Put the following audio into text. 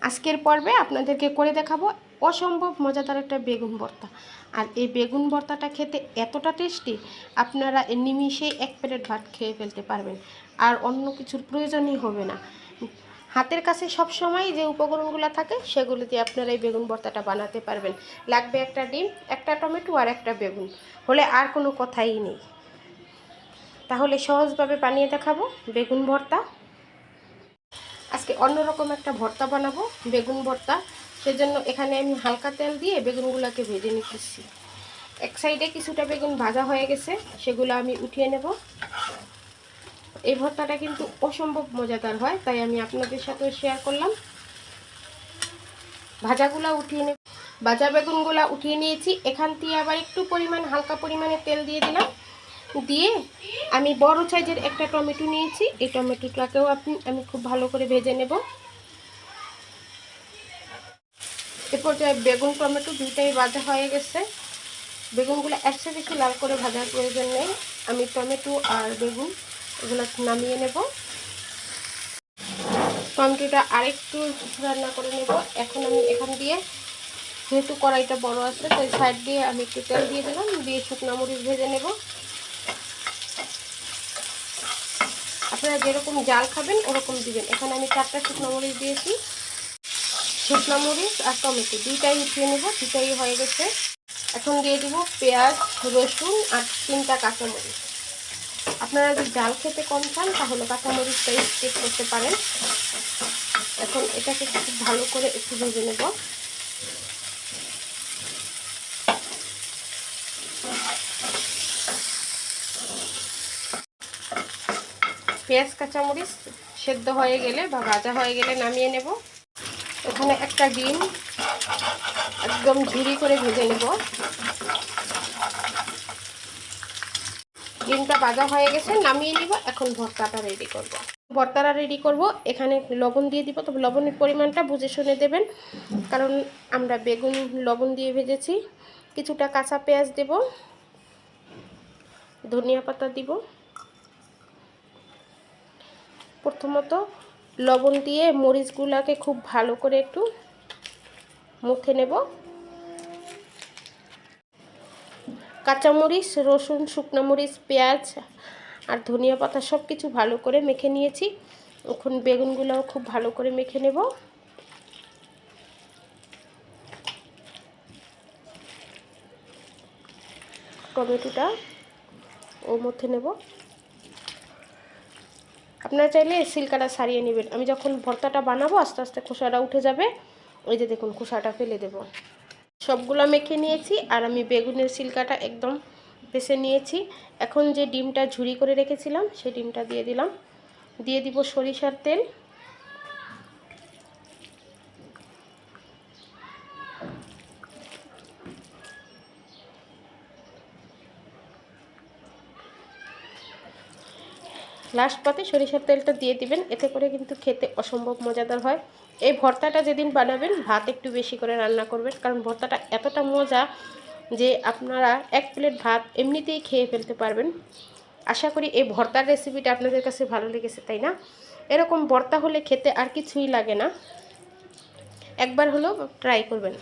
আজকের পর্বে আপনাদেরকে করে দেখাবো অসম্ভব মজাদার একটা বেগুন ভর্তা। আর এই বেগুন ভর্তাটা খেতে এতটা টেস্টি, আপনারা নিমিষেই 1 প্লেট ভাত খেয়ে ফেলতে পারবেন, আর অন্য কিছুর প্রয়োজনই হবে না। হাতের কাছে সব সময় যে উপকরণগুলো থাকে সেগুলো দিয়ে আপনারা এই বেগুন ভর্তাটা বানাতে পারবেন। লাগবে একটা ডিম, একটা টমেটো আর একটা বেগুন, হলে আর কোনো কথাই নেই। তাহলে সহজভাবে বানিয়ে দেখাবো বেগুন ভর্তা। আজকে অন্যরকম একটা ভর্তা বানাবো, বেগুন ভর্তা। সেজন্য এখানে আমি হালকা তেল দিয়ে বেগুনগুলোকে ভেজে নিতেছি। এক সাইডে কিছুটা বেগুন ভাজা হয়ে গেছে, সেগুলো আমি উঠিয়ে নেব। এই ভর্তাটা কিন্তু অসম্ভব মজাদার হয়, তাই আমি আপনাদের সাথে শেয়ার করলাম। ভাজাগুলা উঠিয়ে নেব। ভাজা বেগুনগুলা উঠিয়ে নিয়েছি। এখান থেকে আবার একটু পরিমাণ হালকা পরিমাণে তেল দিয়ে দিলাম। দিয়ে আমি বড় সাইজের একটা টমেটো নিয়েছি, এই টমেটোটাকেও আমি খুব ভালো করে ভেজে নেব। এরপর যে বেগুন টমেটো দুইটাই ভাজা হয়ে গেছে। বেগুনগুলো একসাথে বেশি লাল করে ভাজার প্রয়োজন নেই। আমি টমেটো আর বেগুন এগুলো নামিয়ে নেব। টমেটোটা আরেকটু রান্না করে নেব। এখন আমি এখান দিয়ে, যেহেতু কড়াইটা বড় আছে, তাই সাইড দিয়ে আমি একটু তেল দিয়ে দিলাম, দিয়ে শুকনো মরিচ ভেজে নেব। আপনারা যেরকম জাল খাবেন ওরকম দিবেন। এখানে আমি 4টা শুকনো মরিচ দিয়েছি। শুকনো মরিচ আর টমেটো দুইটাই উঠিয়ে নেব, দুটাই হয়ে গেছে। এখন দিয়ে দিব পেঁয়াজ, রসুন আর 3টা কাঁচামরিচ। আপনারা যদি জাল খেতে কম চান তাহলে কাঁচামরিচটা স্কিপ করতে পারেন। এখন এটাকে খুব ভালো করে একটু ভেজে নেব। পেঁয়াজ কাঁচামরিচ সেদ্ধ হয়ে গেলে বা ভাজা হয়ে গেলে নামিয়ে নেব। এখানে একটা ডিম একদম ঝুরি করে ভেজে নেব। ডিমটা ভাজা হয়ে গেছে, নামিয়ে নিব। এখন ভর্তাটা রেডি করব। ভর্তাটা রেডি করব। এখানে লবণ দিয়ে দিব, তবে লবণের পরিমাণটা বুঝে শুনে দেবেন, কারণ আমরা বেগুন লবণ দিয়ে ভেজেছি। কিছুটা কাঁচা পেঁয়াজ দেব, ধনিয়া পাতা দিব। প্রথমত লবণ দিয়ে মরিচগুলোকে খুব ভালো করে একটু মুখে নেব। কাঁচামরিচ, রসুন, শুকনো মরিচ, পেঁয়াজ আর ধনিয়া পাতা সব কিছু ভালো করে মেখে নিয়েছি। এখন বেগুনগুলোও খুব ভালো করে মেখে নেব। টমেটোটা ওর মধ্যে নেব। আপনারা চাইলে সিলকাটা ছাড়িয়ে নেবেন। আমি যখন ভর্তাটা বানাবো আস্তে আস্তে খোসাটা উঠে যাবে। ওই যে দেখুন, খোসাটা ফেলে দেব। সবগুলো মেখে নিয়েছি, আর আমি বেগুনের সিলকাটা একদম বেছে নিয়েছি। এখন যে ডিমটা ঝুরি করে রেখেছিলাম সেই ডিমটা দিয়ে দিলাম। দিয়ে দিব সরিষার তেল। লাস্ট পাতে সরিষার তেলটা দিয়ে দিবেন, এতে করে কিন্তু খেতে অসম্ভব মজাদার হয়। এই ভর্তাটা যেদিন বানাবেন ভাত একটু বেশি করে রান্না করবেন, কারণ ভর্তাটা এতটা মজা যে আপনারা 1 প্লেট ভাত এমনিতেই খেয়ে ফেলতে পারবেন। আশা করি এই ভর্তার রেসিপিটা আপনাদের কাছে ভালো লেগেছে, তাই না? এরকম ভর্তা হলে খেতে আর কিছুই লাগে না। একবার হলেও ট্রাই করবেন।